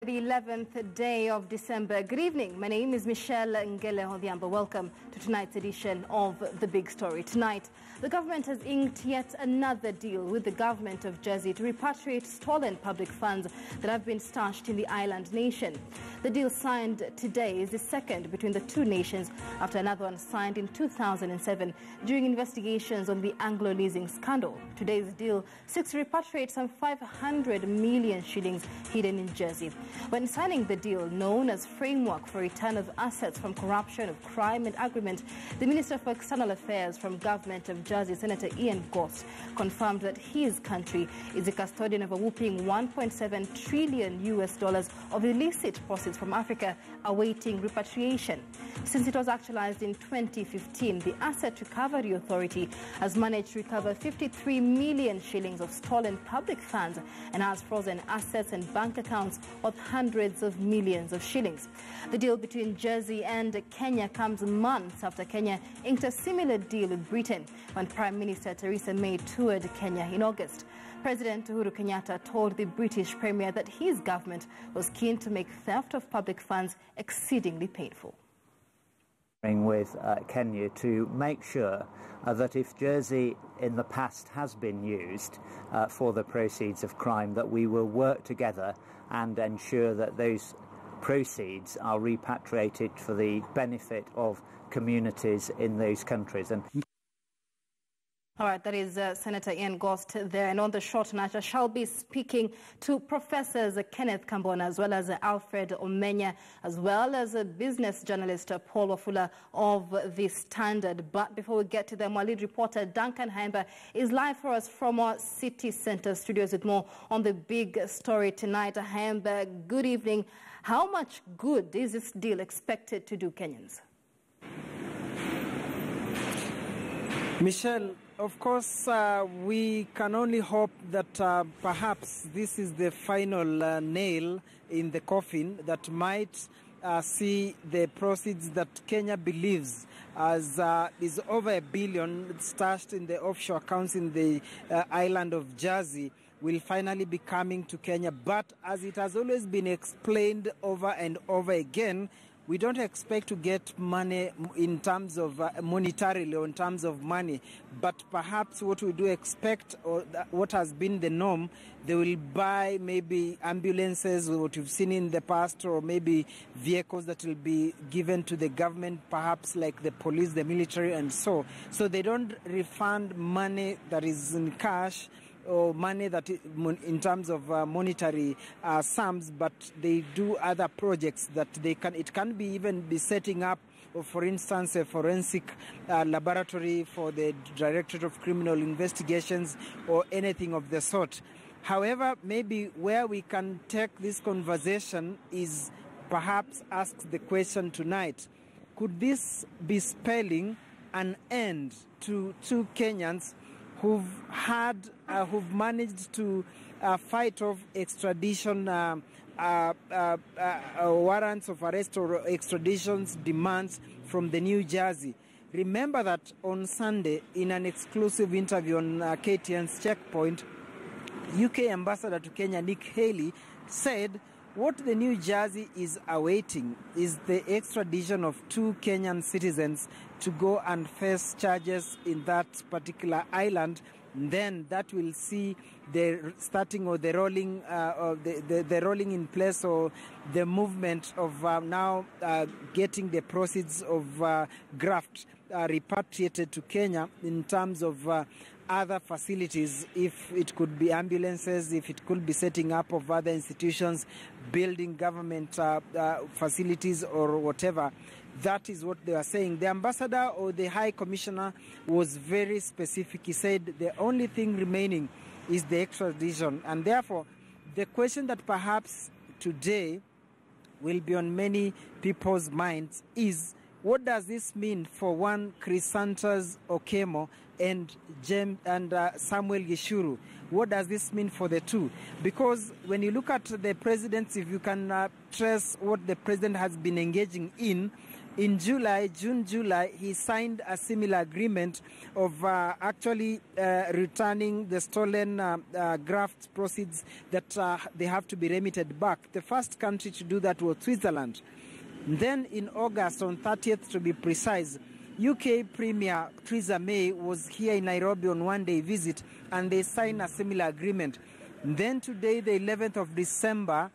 the 11th day of December. Good evening. My name is Michelle Ngele Odhiambo. Welcome to tonight's edition of The Big Story. Tonight, the government has inked yet another deal with the government of Jersey to repatriate stolen public funds that have been stashed in the island nation. The deal signed today is the second between the two nations after another one signed in 2007 during investigations on the Anglo leasing scandal. Today's deal seeks to repatriate some 500 million shillings hidden in Jersey. When signing the deal, known as Framework for Return of Assets from Corruption of Crime and Agreement, the Minister for External Affairs from Government of Jersey, Senator Ian Goss, confirmed that his country is a custodian of a whopping $1.7 trillion of illicit proceeds from Africa awaiting repatriation. Since it was actualized in 2015, the Asset Recovery Authority has managed to recover 53 million shillings of stolen public funds and has frozen assets and bank accounts worth hundreds of millions of shillings. The deal between Jersey and Kenya comes months after Kenya inked a similar deal with Britain when Prime Minister Theresa May toured Kenya in August. President Uhuru Kenyatta told the British Premier that his government was keen to make theft of public funds exceedingly painful. With Kenya to make sure that if Jersey in the past has been used for the proceeds of crime, that we will work together and ensure that those proceeds are repatriated for the benefit of communities in those countries. All right, that is Senator Ian Goss there. And on the short night, I shall be speaking to Professors Kenneth Kambona, as well as Alfred Omenya, as well as a business journalist, Paul Wafula of The Standard. But before we get to them, our lead reporter, Duncan Haimba, is live for us from our city centre studios with more on the big story tonight. Haimba, good evening. How much good is this deal expected to do Kenyans? Michelle, of course, we can only hope that perhaps this is the final nail in the coffin that might see the proceeds that Kenya believes as is over $1 billion stashed in the offshore accounts in the island of Jersey will finally be coming to Kenya. But as it has always been explained over and over again, we don't expect to get money in terms of monetarily or in terms of money, but perhaps what we do expect, or what has been the norm, they will buy maybe ambulances, what you've seen in the past, or maybe vehicles that will be given to the government, perhaps like the police, the military, and so they don't refund money that is in cash or money that in terms of monetary sums, but they do other projects that it can be even be setting up, or for instance, a forensic laboratory for the Directorate of Criminal Investigations or anything of the sort. However, maybe where we can take this conversation is perhaps ask the question tonight: could this be spelling an end to two Kenyans who've managed to fight off extradition warrants of arrest or extradition demands from the New Jersey? Remember that on Sunday, in an exclusive interview on KTN's Checkpoint, UK Ambassador to Kenya Nick Haley said what the New Jersey is awaiting is the extradition of two Kenyan citizens to go and face charges in that particular island. Then that will see the starting or the rolling, the rolling in place or the movement of now getting the proceeds of graft repatriated to Kenya in terms of other facilities, if it could be ambulances, if it could be setting up of other institutions, building government facilities or whatever. That is what they are saying. The ambassador or the high commissioner was very specific. He said the only thing remaining is the extradition. And therefore, the question that perhaps today will be on many people's minds is, what does this mean for one Chrysantas Okemo and Samuel Gishuru? What does this mean for the two? Because when you look at the presidents, if you can trace what the president has been engaging in, in June-July, he signed a similar agreement of actually returning the stolen graft proceeds that they have to be remitted back. The first country to do that was Switzerland. Then in August, on 30th to be precise, UK Premier Theresa May was here in Nairobi on one-day visit, and they signed a similar agreement. Then today, the 11th of December,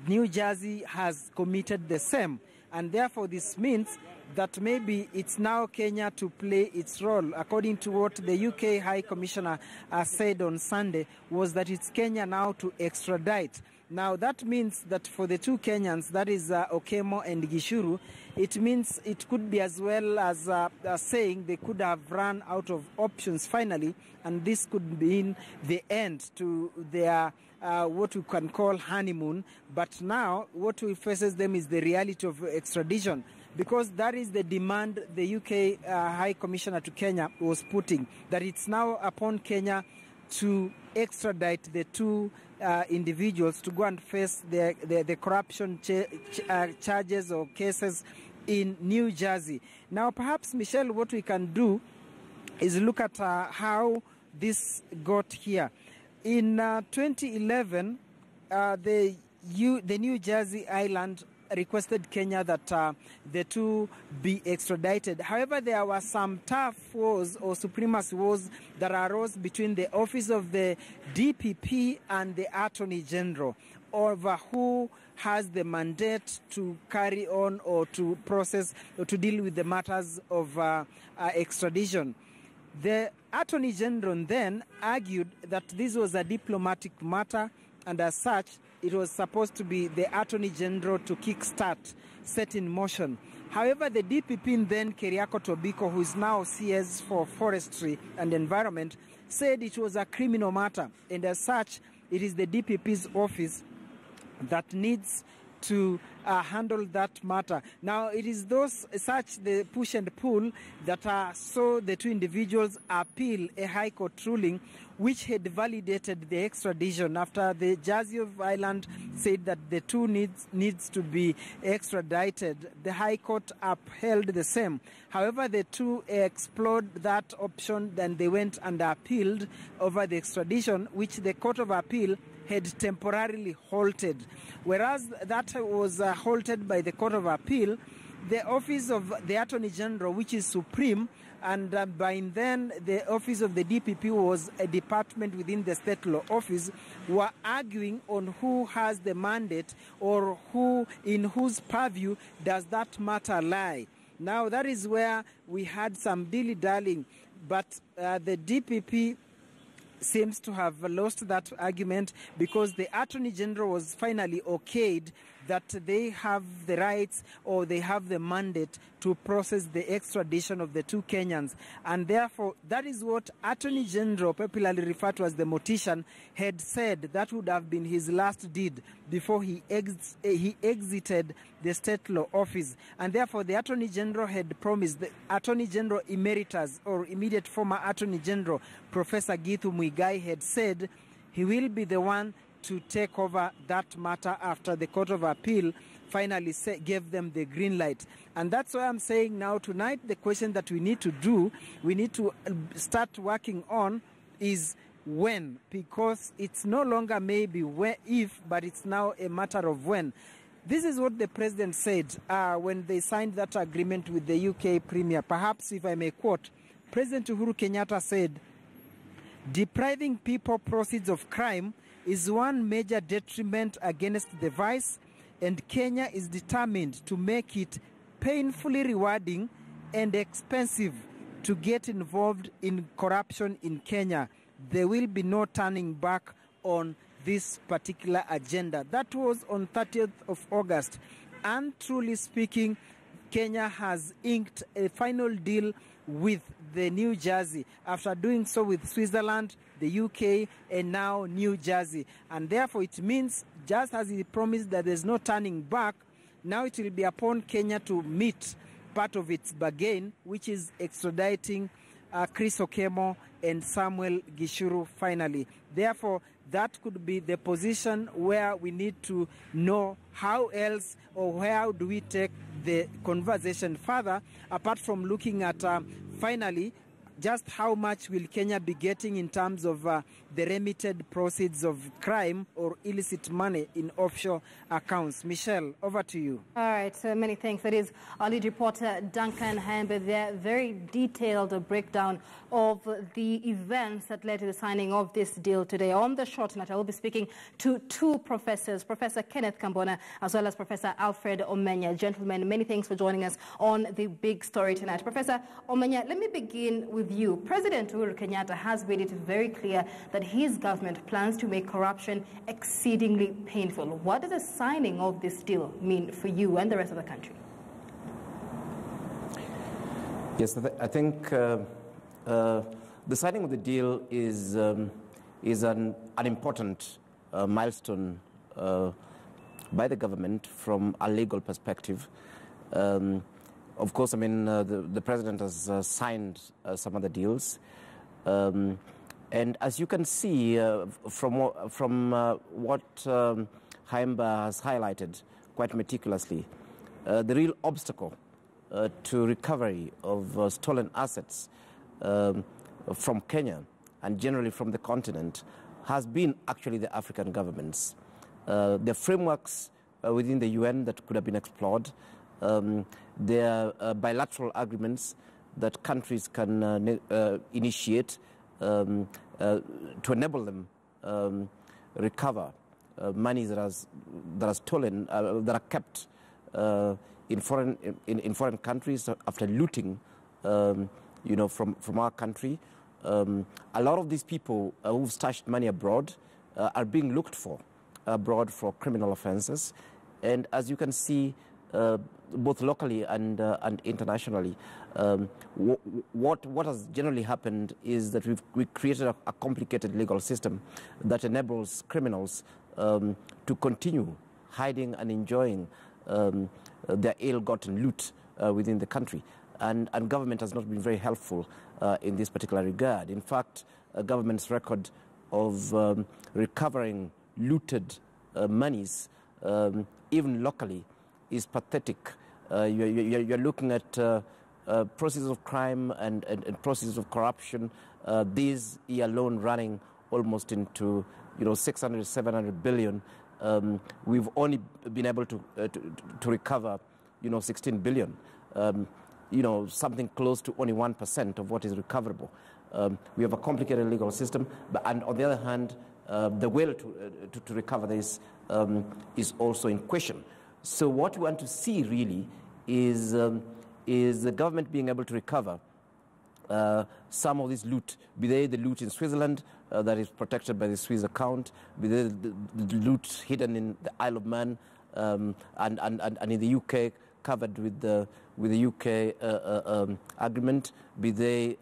New Jersey has committed the same. And therefore, this means that maybe it's now Kenya to play its role. According to what the UK High Commissioner said on Sunday, was that it's Kenya now to extradite. Now, that means that for the two Kenyans, that is Okemo and Gishuru, it means it could be as well as saying they could have run out of options finally, and this could mean the end to their what we can call honeymoon. But now what faces them is the reality of extradition, because that is the demand the UK High Commissioner to Kenya was putting, that it's now upon Kenya to extradite the two individuals to go and face the corruption charges or cases in New Jersey. Now, perhaps, Michelle, what we can do is look at how this got here. In 2011, the New Jersey island requested Kenya that the two be extradited. However, there were some tough wars or supremacy wars that arose between the office of the DPP and the Attorney General over who has the mandate to carry on or to process or to deal with the matters of extradition. The Attorney General then argued that this was a diplomatic matter, and as such, it was supposed to be the Attorney General to set in motion. However, the DPP then, Keriako Tobiko, who is now CS for Forestry and Environment, said it was a criminal matter, and as such, it is the DPP's office that needs to handle that matter. Now, it is the push and pull that saw the two individuals appeal a High Court ruling which had validated the extradition after the Jersey of Ireland said that the two needs to be extradited. The High Court upheld the same. However, the two explored that option, then they went and appealed over the extradition, which the Court of Appeal had temporarily halted. Whereas that was halted by the Court of Appeal, the Office of the Attorney General, which is supreme, and by then the Office of the DPP was a department within the State Law Office, were arguing on who has the mandate or in whose purview does that matter lie. Now, that is where we had some dilly-dallying, but the DPP seems to have lost that argument because the Attorney General was finally okayed that they have the rights or they have the mandate to process the extradition of the two Kenyans. And therefore, that is what Attorney General, popularly referred to as the mortician, had said that would have been his last deed before he exited the State Law Office. And therefore, the Attorney General had promised, the Attorney General Emeritus or immediate former Attorney General, Professor Githu Muigai, had said he will be the one to take over that matter after the Court of Appeal finally gave them the green light. And that's why I'm saying now tonight the question that we need to start working on is when, because it's no longer maybe if, but it's now a matter of when. This is what the President said when they signed that agreement with the UK Premier. Perhaps, if I may quote, President Uhuru Kenyatta said, "Depriving people proceeds of crime is one major detriment against the vice, and Kenya is determined to make it painfully rewarding and expensive to get involved in corruption in Kenya. There will be no turning back on this particular agenda." That was on 30th of August. And truly speaking, Kenya has inked a final deal with the New Jersey after doing so with Switzerland, the UK, and now New Jersey. And therefore it means, just as he promised that there's no turning back, now it will be upon Kenya to meet part of its bargain, which is extraditing Chris Okemo and Samuel Gishuru finally. Therefore, that could be the position where we need to know how else or how do we take the conversation further, apart from looking at finally just how much will Kenya be getting in terms of the remitted proceeds of crime or illicit money in offshore accounts. Michelle, over to you. All right, so many thanks. That is our lead reporter, Duncan Hamber, there. Very detailed breakdown of the events that led to the signing of this deal today. On the short note, I will be speaking to two professors, Professor Kenneth Kambona as well as Professor Alfred Menya. Gentlemen, many thanks for joining us on the big story tonight. Professor Menya, let me begin with you. President Uhuru Kenyatta has made it very clear that his government plans to make corruption exceedingly painful. What does the signing of this deal mean for you and the rest of the country? Yes, I think the signing of the deal is an important milestone by the government from a legal perspective. Of course, I mean, the president has signed some of the deals. And as you can see from what Haimba has highlighted quite meticulously, the real obstacle to recovery of stolen assets from Kenya and generally from the continent has been actually the African governments. The frameworks within the UN that could have been explored, there are bilateral agreements that countries can initiate to enable them recover monies that are stolen, that are kept in foreign countries after looting, from our country. A lot of these people who've stashed money abroad are being looked for abroad for criminal offences, and as you can see, both locally and internationally, what has generally happened is that we've created a complicated legal system that enables criminals to continue hiding and enjoying their ill-gotten loot within the country. And government has not been very helpful in this particular regard. In fact, government's record of recovering looted monies, even locally, is pathetic. You're looking at processes of crime and processes of corruption. This year alone running almost into 600, 700 billion. We've only been able to recover 16 billion. Something close to only 1% of what is recoverable. We have a complicated legal system, and on the other hand, the will to recover this is also in question. So what we want to see really is the government being able to recover some of this loot, be they the loot in Switzerland that is protected by the Swiss account, be they the loot hidden in the Isle of Man and in the UK covered with the UK agreement, be they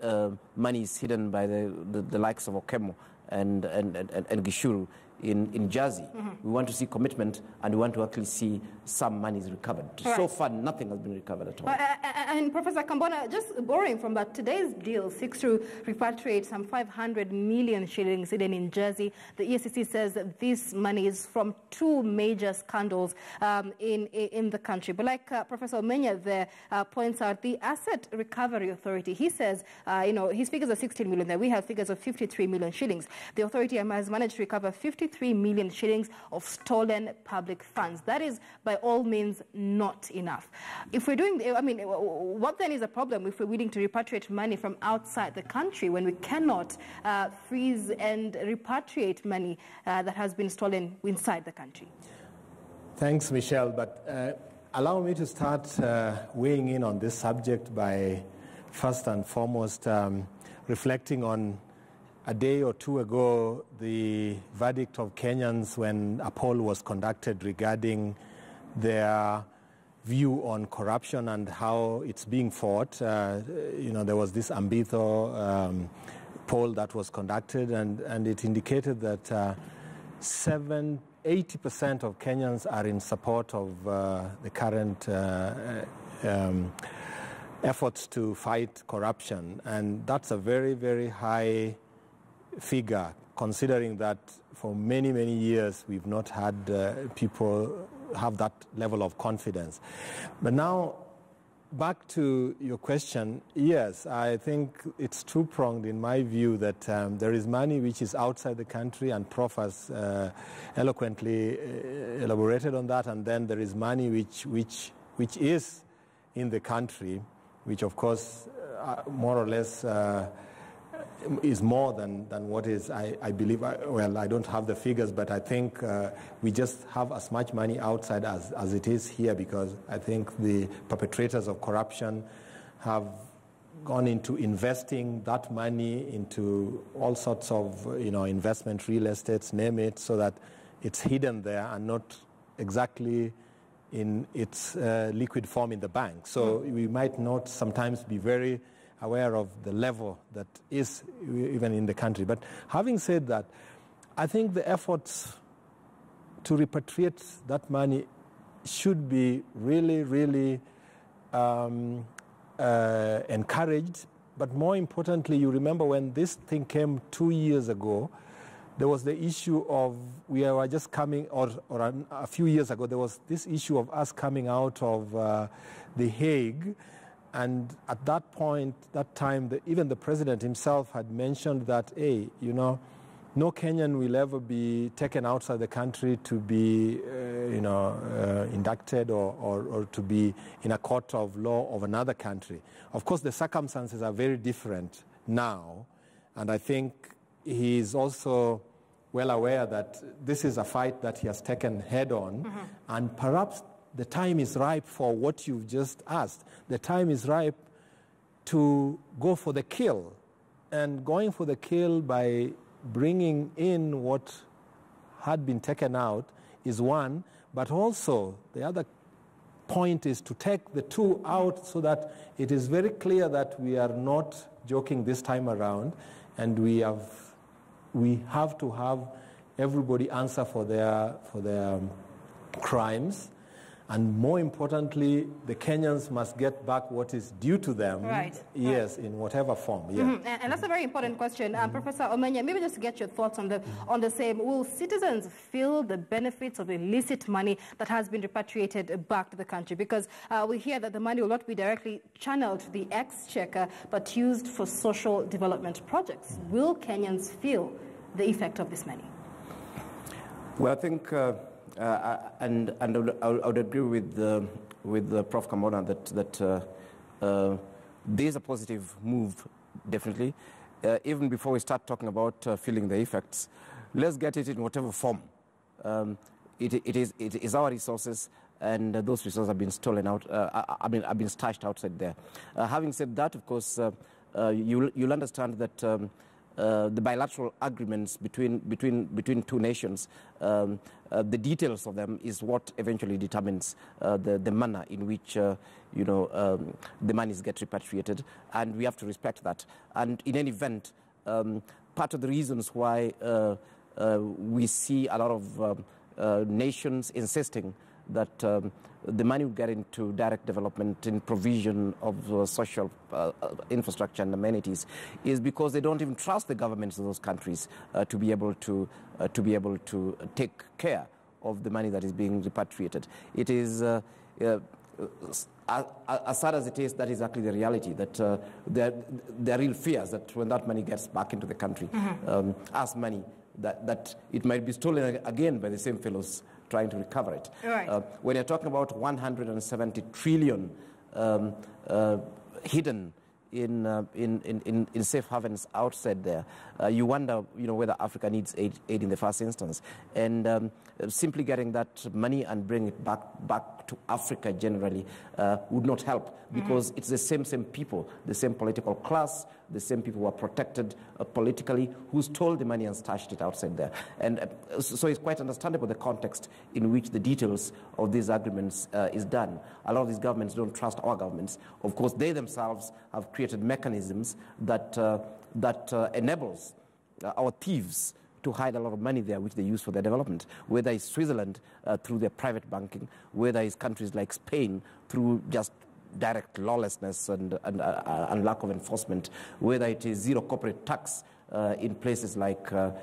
monies hidden by the likes of Okemo and Gishuru in Jersey. Mm-hmm. We want to see commitment, and we want to actually see some monies recovered. Right. So far, nothing has been recovered at all. And Professor Kambona, just borrowing from that, today's deal seeks to repatriate some 500 million shillings hidden in Jersey. The EFCC says that this money is from two major scandals in the country. But like Professor Menya there points out, the Asset Recovery Authority, he says, his figures are 16 million there. We have figures of 53 million shillings. The authority has managed to recover 53 million shillings of stolen public funds. That is, by all means, not enough. If we're doing, what then is a problem if we're willing to repatriate money from outside the country when we cannot freeze and repatriate money that has been stolen inside the country? Thanks, Michelle. But allow me to start weighing in on this subject by first and foremost reflecting on a day or two ago, the verdict of Kenyans when a poll was conducted regarding their view on corruption and how it's being fought. There was this Ambitho poll that was conducted, and it indicated that 80% of Kenyans are in support of the current efforts to fight corruption. And that's a very, very high figure, considering that for many, many years we've not had people have that level of confidence. But now, back to your question, yes, I think it's two-pronged in my view that there is money which is outside the country, and Prof has eloquently elaborated on that, and then there is money which is in the country, which of course more or less is more than what is, I believe, well, I don't have the figures, but I think we just have as much money outside as it is here, because I think the perpetrators of corruption have gone into investing that money into all sorts of, investment, real estates, name it, so that it's hidden there and not exactly in its liquid form in the bank. So we might not sometimes be very aware of the level that is even in the country. But having said that, I think the efforts to repatriate that money should be really, really encouraged. But more importantly, you remember when this thing came 2 years ago, there was the issue of, we were just coming, or a few years ago, there was this issue of us coming out of The Hague. And at that point, that time, even the president himself had mentioned that, hey, no Kenyan will ever be taken outside the country to be, inducted or to be in a court of law of another country. Of course, the circumstances are very different now, and I think he is also well aware that this is a fight that he has taken head on, and perhaps the time is ripe for what you've just asked. The time is ripe to go for the kill. And going for the kill by bringing in what had been taken out is one, but also the other point is to take the two out so that it is very clear that we are not joking this time around, and we have to have everybody answer for their crimes. And more importantly, the Kenyans must get back what is due to them. Right. Yes, in whatever form. Yeah. And that's a very important question. Professor Menya, maybe just to get your thoughts on the same. Will citizens feel the benefits of illicit money that has been repatriated back to the country? Because we hear that the money will not be directly channeled to the exchequer, but used for social development projects. Will Kenyans feel the effect of this money? Well, I think... and I would agree with Prof Kamona that there is a positive move, definitely. Even before we start talking about feeling the effects, let's get it in whatever form. It is our resources, and those resources have been stolen out. Have been stashed outside there. Having said that, of course, you'll understand that the bilateral agreements between two nations, the details of them is what eventually determines the manner in which the monies get repatriated, and we have to respect that. And in any event, part of the reasons why we see a lot of nations insisting that the money will get into direct development in provision of social infrastructure and amenities is because they don't even trust the governments of those countries to be able to take care of the money that is being repatriated. It is as sad as it is, that is actually the reality, that there are real fears that when that money gets back into the country as money, that it might be stolen again by the same fellows trying to recover it. Right. When you're talking about 170 trillion hidden in safe havens outside there, you wonder, whether Africa needs aid in the first instance. And simply getting that money and bring it back to Africa generally would not help, because it's the same people, the same political class, the same people who are protected politically, who stole the money and stashed it outside there. And so it's quite understandable the context in which the details of these agreements is done. A lot of these governments don't trust our governments. Of course, they themselves have created mechanisms that enables our thieves to hide a lot of money there, which they use for their development, whether it's Switzerland through their private banking, whether it's countries like Spain through just direct lawlessness and lack of enforcement, whether it is zero corporate tax in places like the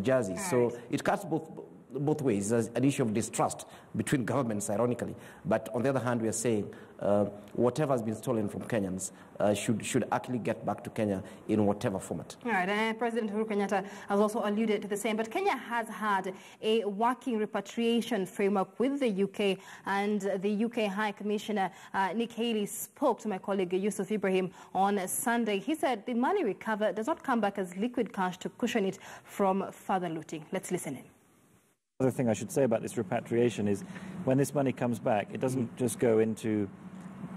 Jersey. So it cuts both ways. There's an issue of distrust between governments, ironically. But on the other hand, we are saying whatever has been stolen from Kenyans should actually get back to Kenya in whatever format. All right, and President Uhuru Kenyatta has also alluded to the same. But Kenya has had a working repatriation framework with the UK, and the UK High Commissioner Nick Haley spoke to my colleague Yusuf Ibrahim on Sunday. He said the money recovered does not come back as liquid cash to cushion it from further looting. Let's listen in. The other thing I should say about this repatriation is when this money comes back, it doesn't just go into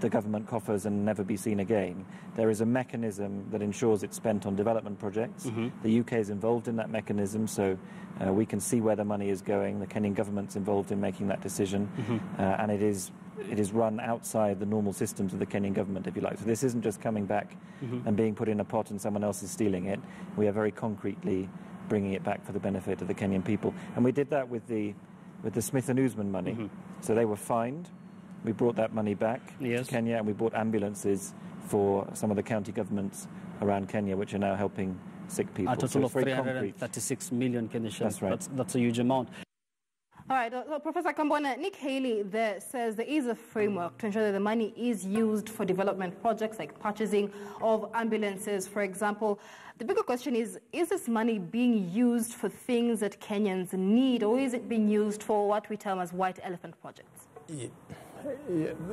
the government coffers and never be seen again. There is a mechanism that ensures it's spent on development projects. The UK is involved in that mechanism, so we can see where the money is going. The Kenyan government's involved in making that decision, and it is run outside the normal systems of the Kenyan government, if you like. So this isn't just coming back and being put in a pot and someone else is stealing it. We are very concretely bringing it back for the benefit of the Kenyan people. And we did that with the Smith & Usman money. So they were fined. We brought that money back to Kenya, and we bought ambulances for some of the county governments around Kenya, which are now helping sick people. A total of 336 million Kenyan shillings. That's right. That's a huge amount. All right, Professor Kambona, Nick Haley there says there is a framework to ensure that the money is used for development projects like purchasing of ambulances, for example. The bigger question is this money being used for things that Kenyans need, or is it being used for what we term as white elephant projects? Yeah,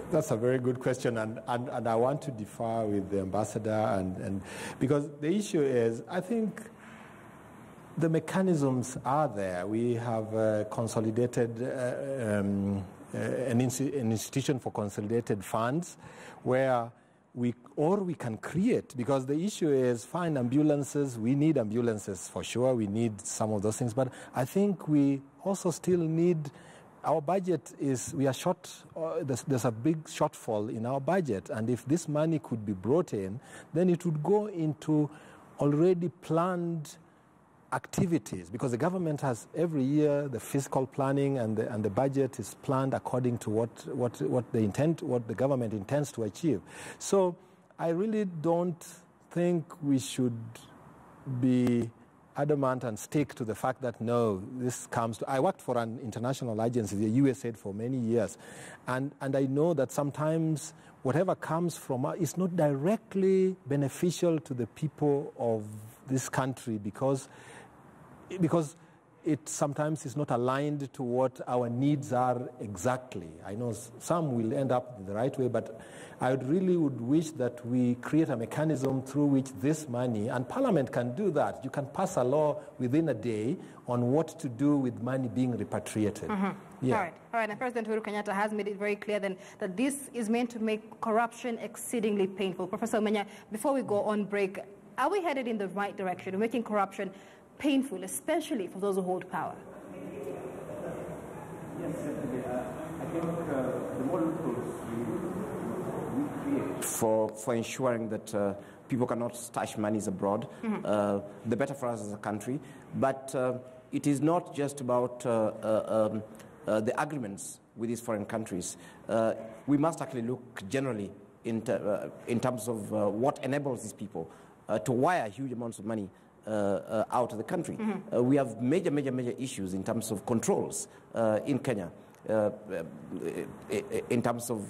that's a very good question, and I want to differ with the ambassador, and because the issue is, I think the mechanisms are there. We have consolidated an institution for consolidated funds where we can create, because the issue is find ambulances. We need ambulances for sure. We need some of those things, but I think we also still need. Our budget we are short, there's a big shortfall in our budget, and if this money could be brought in, then it would go into already planned activities, because the government has every year the fiscal planning and the budget is planned according to what the government intends to achieve. So I really don't think we should be adamant and stick to the fact that no, this comes to. I worked for an international agency, the USAID, for many years, and I know that sometimes whatever comes from us is not directly beneficial to the people of this country because it sometimes is not aligned to what our needs are exactly. I know some will end up the right way, but I would wish that we create a mechanism through which this money, and Parliament can do that. You can pass a law within a day on what to do with money being repatriated. Yeah. All right. And President Uhuru Kenyatta has made it very clear then that this is meant to make corruption exceedingly painful. Professor Menya, before we go on break, are we headed in the right direction, making corruption painful, especially for those who hold power? Yes, certainly. I think the more loopholes we create for ensuring that people cannot stash monies abroad, the better for us as a country. But it is not just about the agreements with these foreign countries. We must actually look generally in terms of what enables these people to wire huge amounts of money out of the country. We have major issues in terms of controls in Kenya, in terms of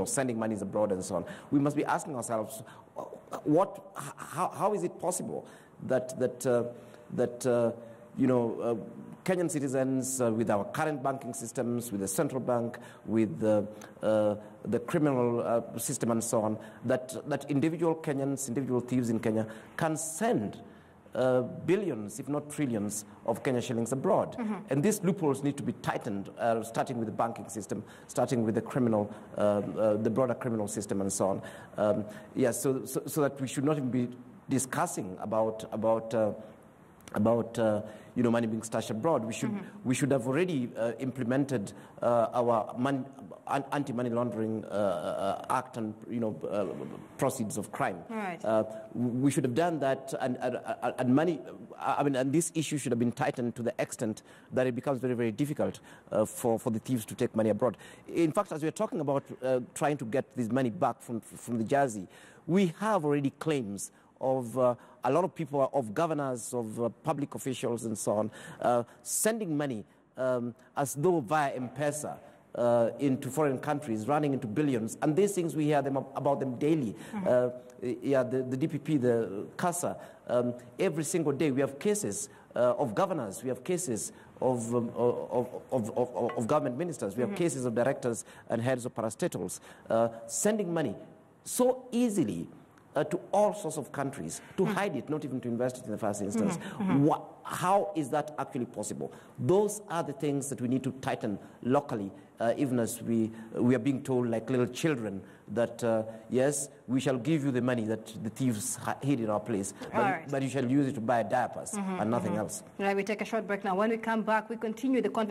sending monies abroad and so on. We must be asking ourselves, how is it possible that Kenyan citizens, with our current banking systems, with the central bank, with the criminal system and so on, that individual Kenyans, individual thieves in Kenya can send billions, if not trillions, of Kenya shillings abroad. And these loopholes need to be tightened, starting with the banking system, starting with the criminal, the broader criminal system and so on. So that we should not even be discussing about money being stashed abroad. We should have already implemented our anti-money laundering act and proceeds of crime. Right. We should have done that, and money. And this issue should have been tightened to the extent that it becomes very, very difficult for the thieves to take money abroad. In fact, as we are talking about trying to get this money back from the Jersey, we have already claims of a lot of people, of governors, of public officials and so on, sending money as though via M-Pesa into foreign countries, running into billions. And these things, we hear about them daily. The DPP, the CASA, every single day we have cases of governors, we have cases of government ministers, we have cases of directors and heads of parastatals sending money so easily to all sorts of countries, to hide it, not even to invest it in the first instance. How is that actually possible? Those are the things that we need to tighten locally, even as we are being told like little children that, yes, we shall give you the money that the thieves hid in our place, but you shall use it to buy diapers and nothing else. Right, we take a short break now. When we come back, we continue the conversation.